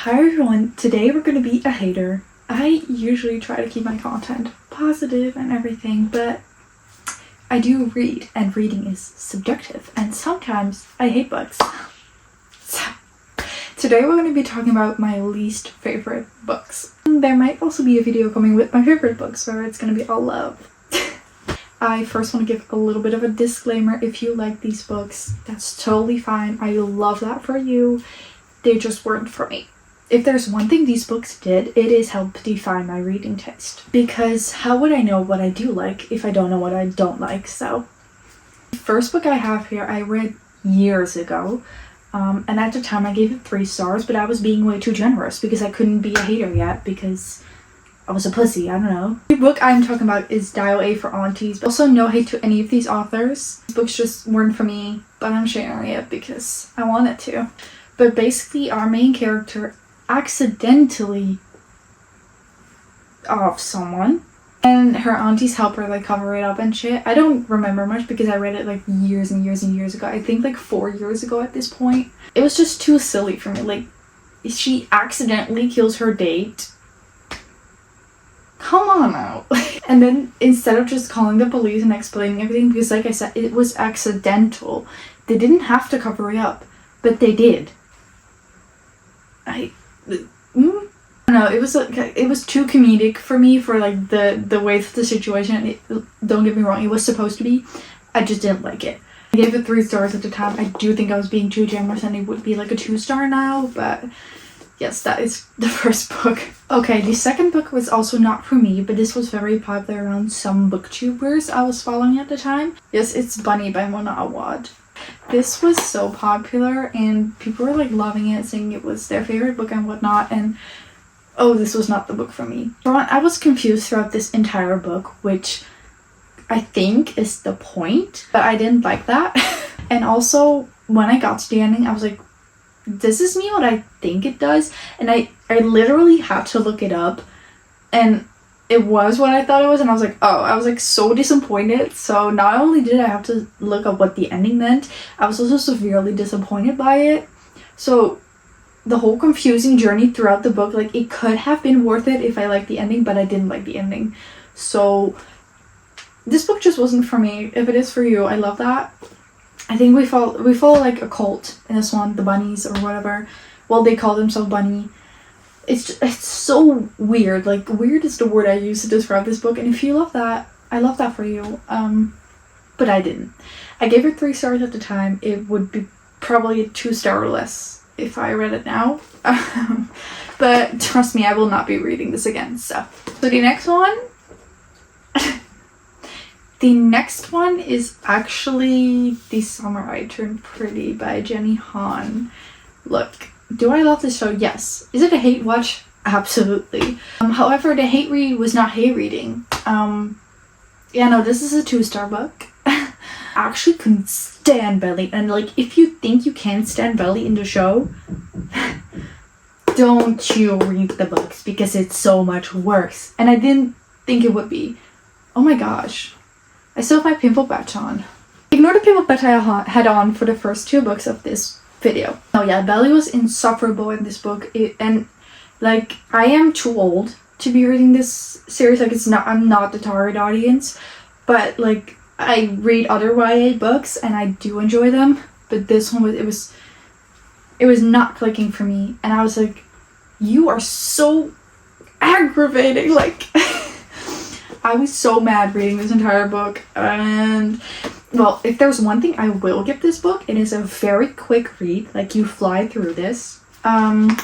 Hi everyone, today we're going to be a hater. I usually try to keep my content positive and everything, but I do read, and reading is subjective, and sometimes I hate books. So, today we're going to be talking about my least favorite books. There might also be a video coming with my favorite books where it's going to be all love. I first want to give a little bit of a disclaimer. If you like these books, that's totally fine. I love that for you. They just weren't for me. If there's one thing these books did, it is help define my reading taste. Because how would I know what I do like if I don't know what I don't like? So, the first book I have here, I read years ago. And at the time I gave it 3 stars, but I was being way too generous because I couldn't be a hater yet because I was a pussy, I don't know. The book I'm talking about is Dial A for Aunties. But also no hate to any of these authors. These books just weren't for me, but I'm sharing it because I wanted to. But basically our main character accidentally off someone and her aunties help her like cover it up and shit. I don't remember much because I read it like years and years and years ago. I think like 4 years ago at this point. It was just too silly for me. Like, she accidentally kills her date. Come on now. And then instead of just calling the police and explaining everything, because like I said, it was accidental. They didn't have to cover it up, but they did. No, it was too comedic for me for like the way of the situation. Don't get me wrong, it was supposed to be. I just didn't like it. I gave it 3 stars at the time. I do think I was being too generous and it would be like a 2-star now, but yes, that is the first book. Okay, the second book was also not for me, but this was very popular around some booktubers I was following at the time. Yes, it's Bunny by Mona Awad. This was so popular and people were like loving it, saying it was their favorite book and whatnot, and oh, this was not the book for me. I was confused throughout this entire book, which I think is the point, but I didn't like that. And also, when I got to the ending, I was like, does this mean what I think it does? And I literally had to look it up, and it was what I thought it was, and I was like, oh, I was like so disappointed. So not only did I have to look up what the ending meant, I was also severely disappointed by it. So the whole confusing journey throughout the book, like, it could have been worth it if I liked the ending, but I didn't like the ending. So this book just wasn't for me. If it is for you, I love that. I think we follow like a cult in this one, the bunnies or whatever. Well, they call themselves Bunny. It's so weird. Like, weird is the word I use to describe this book, and if you love that, I love that for you. But I didn't. I gave it 3 stars at the time. It would be probably a 2-star or less if I read it now. But trust me, I will not be reading this again. So the next one the next one is actually The Summer I Turned Pretty by Jenny Han. Look, do I love this show? Yes. Is it a hate watch? Absolutely. However, the hate read was not hate reading. Yeah, no, this is a 2-star book. I actually couldn't stand Belly, and like, if you think you can stand Belly in the show, don't you read the books, because it's so much worse. And I didn't think it would be. Oh my gosh. I still have my pimple patch on. Ignore the pimple patch I had on for the first 2 books of this video. Oh yeah, Belly was insufferable in this book, and like, I am too old to be reading this series. Like, I'm not the target audience, but like, I read other YA books and I do enjoy them, but this one it was not clicking for me, and I was like, you are so aggravating. Like, I was so mad reading this entire book. And well, if there's one thing I will give this book, it is a very quick read. Like, you fly through this. And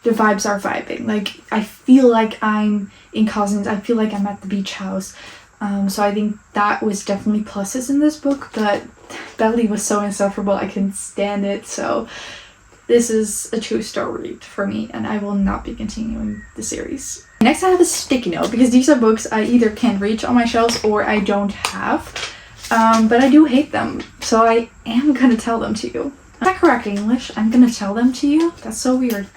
the vibes are vibing. Like, I feel like I'm in Cousins. I feel like I'm at the beach house. So I think that was definitely pluses in this book. But Belly was so insufferable, I couldn't stand it. So this is a 2-star read for me, and I will not be continuing the series. Next I have a sticky note, because these are books I either can't reach on my shelves or I don't have. But I do hate them, so I am gonna tell them to you. Is that correct English? I'm gonna tell them to you? That's so weird.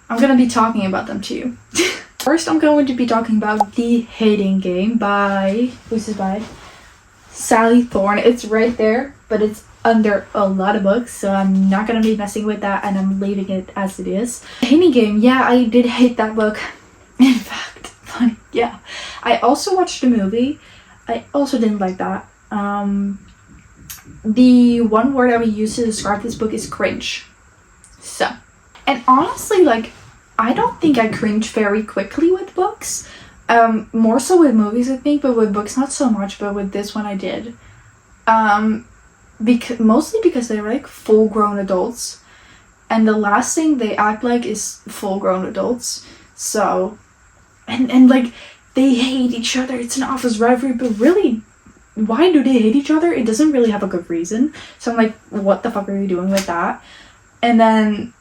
I'm gonna be talking about them to you. First, I'm going to be talking about The Hating Game by... who's this by? Sally Thorne. It's right there, but it's under a lot of books, so I'm not gonna be messing with that, and I'm leaving it as it is. Painting Game, yeah, I did hate that book. In fact, funny, yeah. I also watched the movie. I also didn't like that. The one word I would use to describe this book is cringe. So, and honestly, like, I don't think I cringe very quickly with books. More so with movies, I think, but with books not so much, but with this one I did. Mostly because they're like full-grown adults, and the last thing they act like is full-grown adults. So, and like, they hate each other. It's an office rivalry, but really, why do they hate each other? It doesn't really have a good reason. So I'm like, what the fuck are you doing with that? And then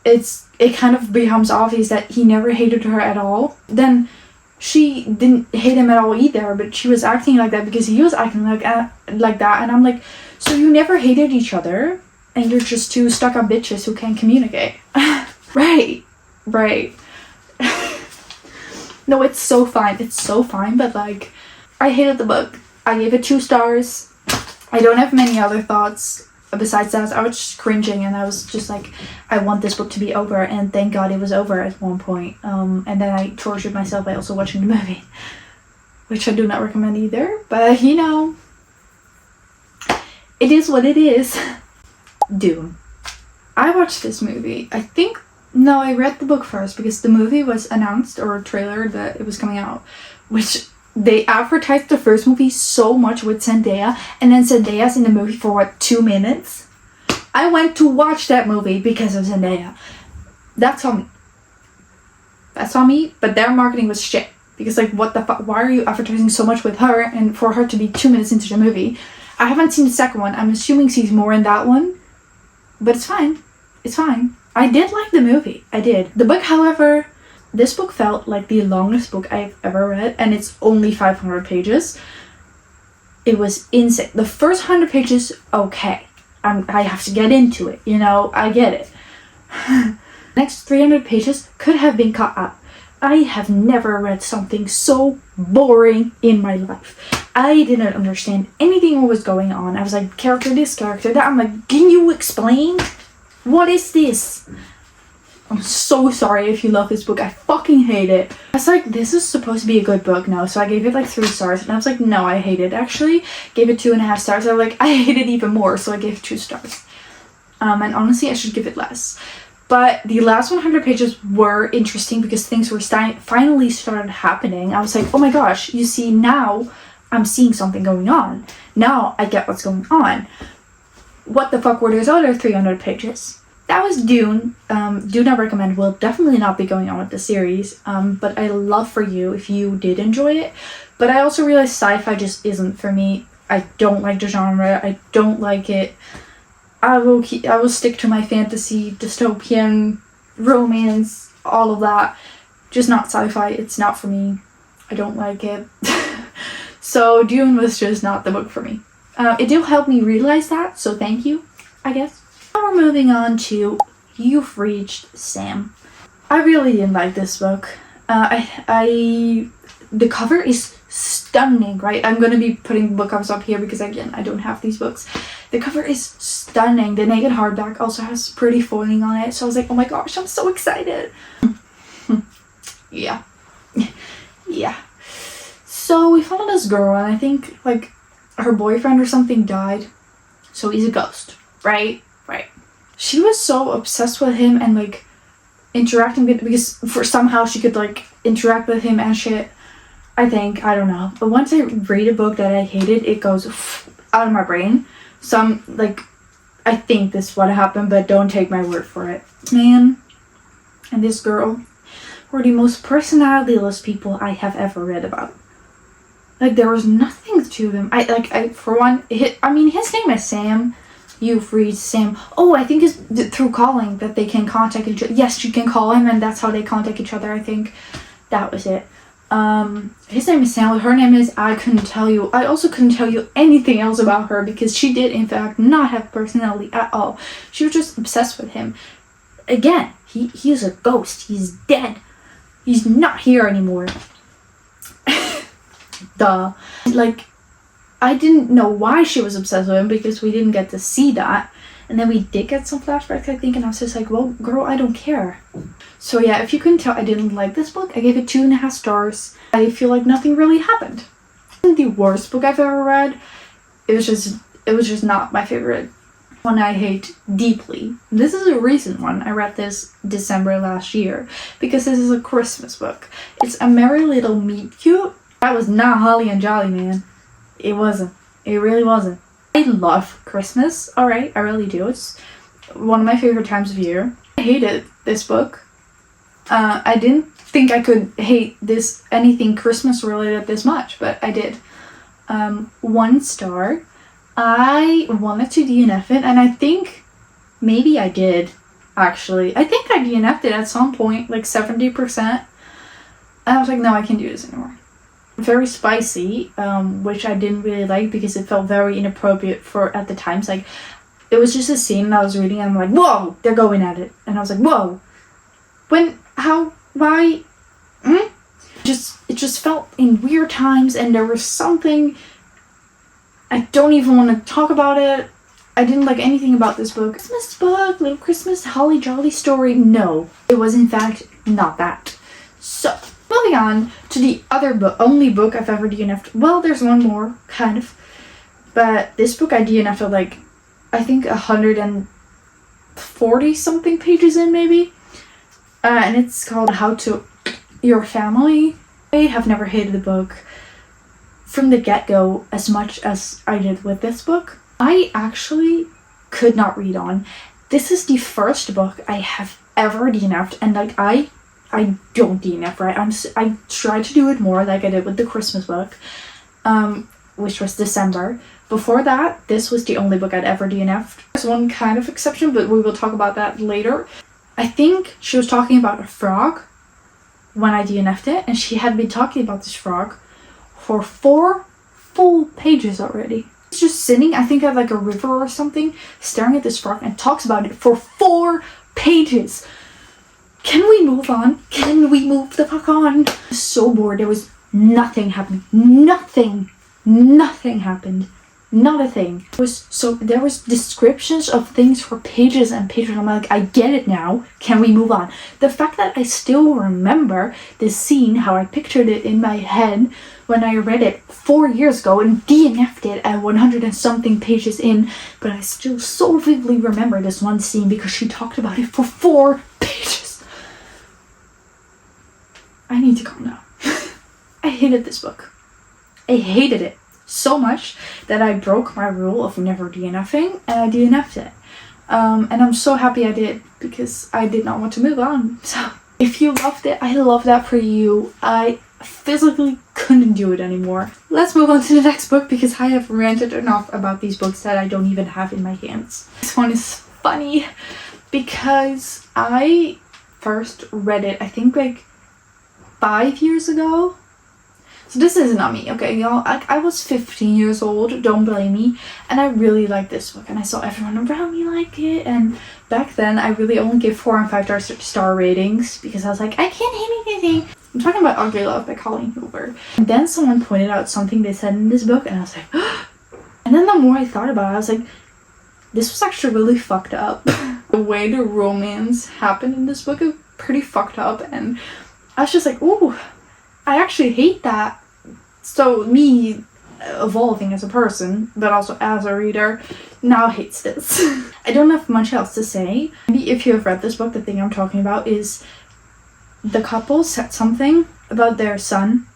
it kind of becomes obvious that he never hated her at all. Then she didn't hate him at all either, but she was acting like that because he was acting like that. And I'm like, so you never hated each other, and you're just two stuck-up bitches who can't communicate. Right. No, it's so fine. It's so fine, but like, I hated the book. I gave it 2 stars. I don't have many other thoughts besides that. I was just cringing, and I was just like, I want this book to be over, and thank God it was over at one point. And then I tortured myself by also watching the movie, which I do not recommend either, but you know, it is what it is. Dune. I watched this movie. I read the book first because the movie was announced, or a trailer that it was coming out, which they advertised the first movie so much with Zendaya, and then Zendaya's in the movie for 2 minutes? I went to watch that movie because of Zendaya. That's on me, but their marketing was shit. Because like, what the fuck, why are you advertising so much with her, and for her to be 2 minutes into the movie? I haven't seen the second one. I'm assuming she's more in that one, but it's fine. I did like the movie. I did. The book, however, this book felt like the longest book I've ever read, and it's only 500 pages. It was insane. The first 100 pages, okay. I have to get into it, you know, I get it. Next 300 pages could have been cut out. I have never read something so boring in my life. I didn't understand anything what was going on. I was like, character this, character that. I'm like, can you explain? What is this? I'm so sorry if you love this book. I fucking hate it. I was like, this is supposed to be a good book now. So I gave it like 3 stars. And I was like, no, I hate it. Actually, gave it 2.5 stars. I was like, I hate it even more. So I gave it 2 stars. And honestly, I should give it less. But the last 100 pages were interesting because things were finally started happening. I was like, oh my gosh, you see, now I'm seeing something going on. Now I get what's going on. What the fuck were those other 300 pages? That was Dune. Do not recommend. Will definitely not be going on with the series. But I love for you if you did enjoy it. But I also realized sci-fi just isn't for me. I don't like the genre. I don't like it. I will stick to my fantasy, dystopian, romance, all of that. Just not sci-fi. It's not for me. I don't like it. So Dune was just not the book for me. It did help me realize that, so thank you, I guess. Now we're moving on to You've Reached Sam. I really didn't like this book. The cover is stunning, right? I'm gonna be putting book covers up here because again, I don't have these books. The cover is stunning. The naked hardback also has pretty foiling on it, so I was like, oh my gosh, I'm so excited. Yeah. So we follow this girl, and I think like her boyfriend or something died, so he's a ghost, right? She was so obsessed with him and like interacting with, because for somehow she could like interact with him and shit. I don't know. But once I read a book that I hated, it goes out of my brain. So I'm like, I think this is what happened, but don't take my word for it. Man and this girl were the most personality-less people I have ever read about. Like, there was nothing to them. His name is Sam. You've reached Sam. Oh, I think it's through calling that they can contact each other. Yes, you can call him, and that's how they contact each other, I think. That was it. His name is Sam. Her name is, I couldn't tell you. I also couldn't tell you anything else about her because she did, in fact, not have personality at all. She was just obsessed with him. Again, he is a ghost. He's dead. He's not here anymore. Duh. Like, I didn't know why she was obsessed with him because we didn't get to see that. And then we did get some flashbacks, I think, and I was just like, well, girl, I don't care. So yeah, if you couldn't tell, I didn't like this book. I gave it 2.5 stars. I feel like nothing really happened. It wasn't the worst book I've ever read. It was just not my favorite. One I hate deeply. This is a recent one. I read this December last year because this is a Christmas book. It's A Merry Little Meet Cute. That was not holly and jolly, man. It wasn't. It really wasn't. I love Christmas, alright, I really do. It's one of my favorite times of year. I hated this book. I didn't think I could hate anything Christmas related this much, but I did. 1 star. I wanted to DNF it, and I think maybe I did, actually. I think I DNF'd it at some point, like 70%. And I was like, no, I can't do this anymore. Very spicy, which I didn't really like because it felt very inappropriate for at the times. Like, it was just a scene and I was reading and I'm like, whoa, they're going at it. And I was like, whoa. When, how, why? It just felt in weird times, and there was something, I don't even want to talk about it. I didn't like anything about this book. Christmas book, little Christmas holly jolly story. No, it was in fact not that. So, moving on to the only book I've ever DNF'd. Well, there's one more, kind of. But this book I DNF'd at like, I think 140 something pages in, maybe. And it's called How to Your Family. I have never hated the book from the get-go as much as I did with this book. I actually could not read on. This is the first book I have ever DNF'd, and like I don't DNF, right? I try to do it more like I did with the Christmas book, which was December. Before that, this was the only book I'd ever DNF'd. There's one kind of exception, but we will talk about that later. I think she was talking about a frog when I DNF'd it, and she had been talking about this frog for 4 full pages already. It's just sitting, I think, at like a river or something, staring at this frog and talks about it for 4 pages. Can we move on? Can we move the fuck on? I was so bored. There was nothing happening. Nothing happened. Not a thing. There was descriptions of things for pages and pages. I'm like, I get it now. Can we move on? The fact that I still remember this scene, how I pictured it in my head when I read it 4 years ago and DNF'd it at 100 and something pages in, but I still so vividly remember this one scene because she talked about it for 4 pages. I need to calm down. I hated this book. I hated it so much that I broke my rule of never DNFing, and I DNF'd it. And I'm so happy I did, because I did not want to move on. So if you loved it, I love that for you. I physically couldn't do it anymore. Let's move on to the next book, because I have ranted enough about these books that I don't even have in my hands. This one is funny because I first read it, I think like 5 years ago. So this is not me, okay, y'all? I was 15 years old, don't blame me, and I really liked this book, and I saw everyone around me like it, and back then I really only gave 4 and 5 star ratings, because I was like, I can't hate anything. I'm talking about Ugly Love by Colleen Hoover. And then someone pointed out something they said in this book, and I was like, and then the more I thought about it, I was like, this was actually really fucked up. The way the romance happened in this book is pretty fucked up, and I was just like, ooh, I actually hate that. So me evolving as a person, but also as a reader, now hates this. I don't have much else to say. Maybe if you have read this book, the thing I'm talking about is the couple said something about their son.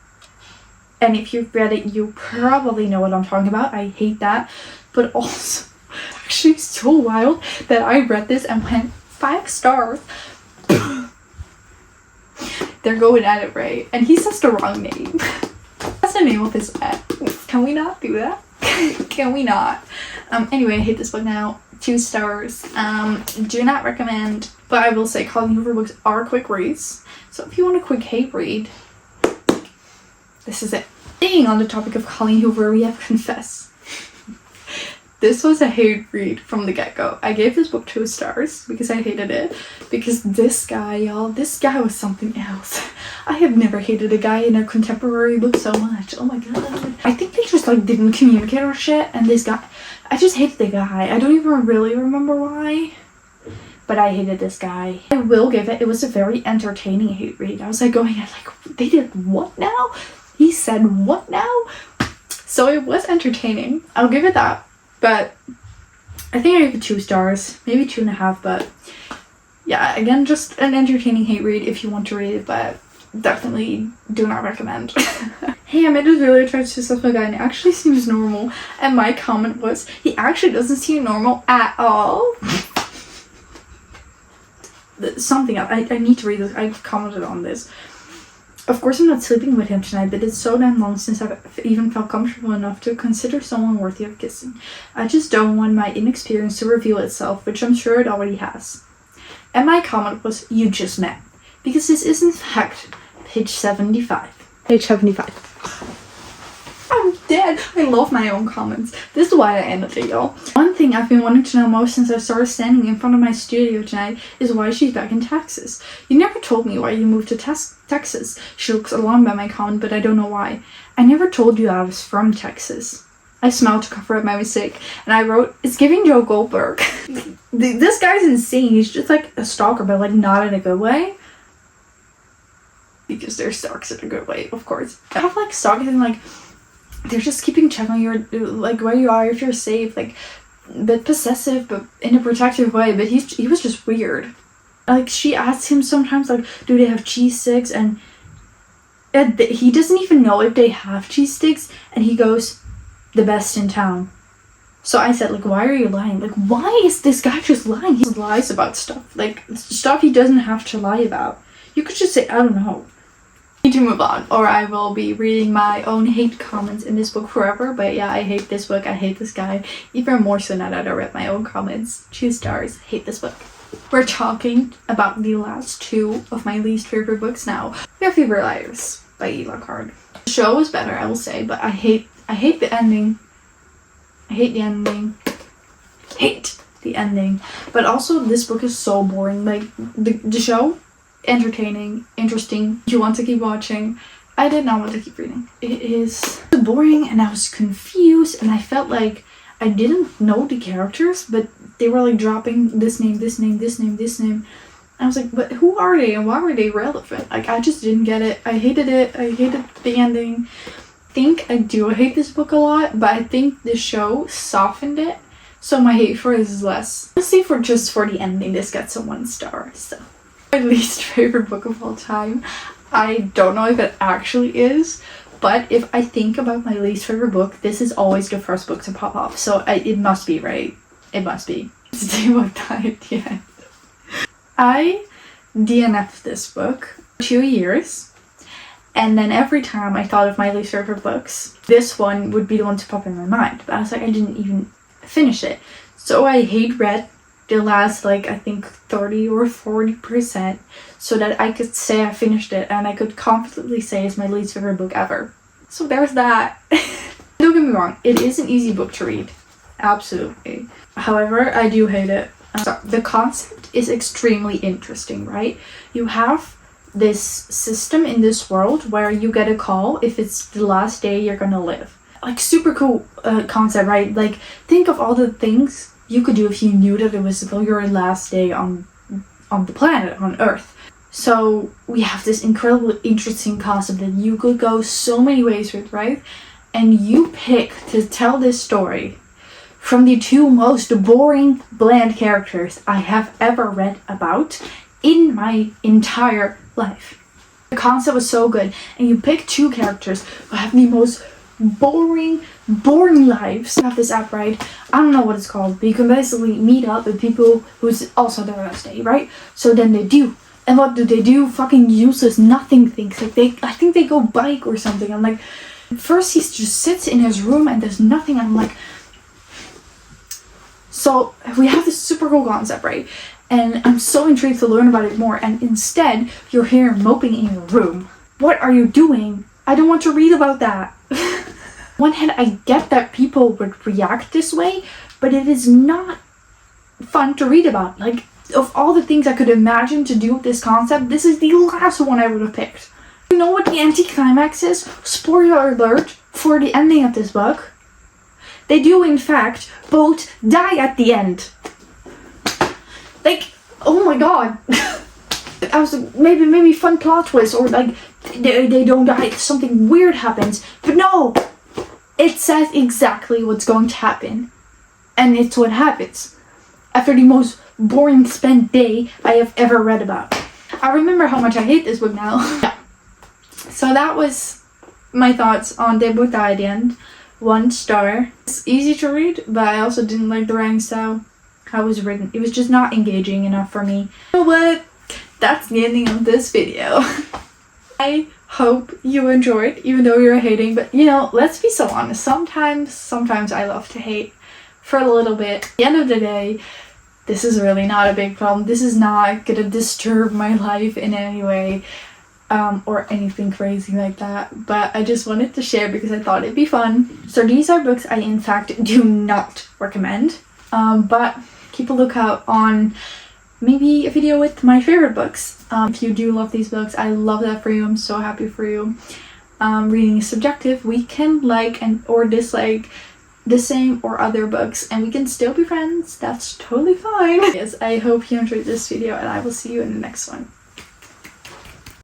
And if you've read it, you probably know what I'm talking about. I hate that. But also, it's actually so wild that I read this and went 5 stars. They're going at it, right? And he says the wrong name. That's the name of his pet. Can we not do that? Can we not? Anyway, I hate this book now. 2 stars. Do not recommend. But I will say Colleen Hoover books are quick reads. So if you want a quick hate read, this is it. Staying on the topic of Colleen Hoover, we have Confess. This was a hate read from the get-go. I gave this book 2 stars because I hated it. Because this guy, y'all, this guy was something else. I have never hated a guy in a contemporary book so much. Oh my god. I think they just like didn't communicate or shit, and this guy, I just hated the guy. I don't even really remember why, but I hated this guy. I will give it was a very entertaining hate read. I was like going like, they did what now? He said what now? So it was entertaining. I'll give it that. But I think I gave it 2 stars, maybe 2.5, but yeah, again, just an entertaining hate read if you want to read it, but definitely do not recommend. Hey, I made this really attracted to stuff like guy and it actually seems normal, and my comment was, he actually doesn't seem normal at all. Something else, I need to read this, I've commented on this. Of course I'm not sleeping with him tonight, but it's so damn long since I've even felt comfortable enough to consider someone worthy of kissing. I just don't want my inexperience to reveal itself, which I'm sure it already has. And my comment was, you just met. Because this is in fact page 75. Page 75. I'm dead. I love my own comments. This is why I ended it, y'all. One thing I've been wanting to know most since I started standing in front of my studio tonight is why she's back in Texas. You never told me why you moved to Texas. She looks alarmed by my comment, but I don't know why. I never told you I was from Texas. I smiled to cover up my mistake, and I wrote, it's giving Joe Goldberg. This guy's insane. He's just like a stalker, but like not in a good way. Because they're stalkers in a good way, of course. I have like stalkers and like, they're just keeping check on your, like, where you are, if you're safe, like, a bit possessive, but in a protective way, but he was just weird. Like, she asks him sometimes, like, do they have cheese sticks, and he doesn't even know if they have cheese sticks, and he goes, the best in town. So I said, like, why are you lying? Like, why is this guy just lying? He lies about stuff, like, stuff he doesn't have to lie about. You could just say, I don't know. Need to move on, or I will be reading my own hate comments in this book forever. But yeah, I hate this book, I hate this guy, even more so now that I read my own comments. 2 stars, hate this book. We're talking about the last 2 of my least favorite books now. We have Fever Liars by Ela Card. The show was better, I will say, but I hate the ending. I hate the ending. Hate the ending. But also, this book is so boring. Like, the show, entertaining, interesting, you want to keep watching. I did not want to keep reading. It is boring, and I was confused, and I felt like I didn't know the characters, but they were like dropping this name, this name, this name, this name. I was like, but who are they and why were they relevant? Like, I just didn't get it. I hated it. I hated the ending. I think I do hate this book a lot, but I think the show softened it, so my hate for it is less. Let's see, for the ending, this gets a 1 star, so. My least favorite book of all time. I don't know if it actually is, but if I think about my least favorite book, this is always the first book to pop up, so it must be right. It must be. It's Day Book Diet, yeah. I DNF'd this book for 2 years, and then every time I thought of my least favorite books, this one would be the one to pop in my mind, but I was like, I didn't even finish it. So I hate read the last, like, I think 30 or 40%, so that I could say I finished it and I could confidently say it's my least favorite book ever. So there's that. Don't get me wrong, it is an easy book to read. Absolutely. However, I do hate it. So the concept is extremely interesting, right? You have this system in this world where you get a call if it's the last day you're gonna live. Like, super cool concept, right? Like, think of all the things you could do if you knew that it was your last day on the planet, on Earth. So we have this incredible, interesting concept that you could go so many ways with, right? And you pick to tell this story from the 2 most boring, bland characters I have ever read about in my entire life. The concept was so good, and you pick 2 characters who have the most boring lives. I have this app, right? I don't know what it's called, but you can basically meet up with people who's also their last day, right? So then they do. And what do? Fucking useless nothing things. Like, I think they go bike or something. I'm like, first he just sits in his room and does nothing, and I'm like, so we have this super cool concept, right? And I'm so intrigued to learn about it more, and instead you're here moping in your room. What are you doing? I don't want to read about that. On one hand, I get that people would react this way, but it is not fun to read about. Like, of all the things I could imagine to do with this concept, this is the last one I would have picked. You know what the anticlimax is? Spoiler alert for the ending of this book. They do, in fact, both die at the end. Like, oh my god. I was like, maybe fun plot twist, or like, they don't die, something weird happens. But no! It says exactly what's going to happen. And it's what happens. After the most boring spent day I have ever read about. I remember how much I hate this book now. Yeah. So that was my thoughts on They Both Die at the End. 1 star. It's easy to read, but I also didn't like the writing style. How it was written. It was just not engaging enough for me. You know what? That's the ending of this video. I hope you enjoyed, even though you're hating, but you know, let's be so honest. Sometimes I love to hate for a little bit. At the end of the day, this is really not a big problem. This is not gonna disturb my life in any way, or anything crazy like that. But I just wanted to share because I thought it'd be fun. So these are books I in fact do not recommend. But keep a lookout on maybe a video with my favorite books. If you do love these books, I love that for you. I'm so happy for you. Reading is subjective. We can like and or dislike the same or other books, and we can still be friends. That's totally fine. Yes, I hope you enjoyed this video, and I will see you in the next one.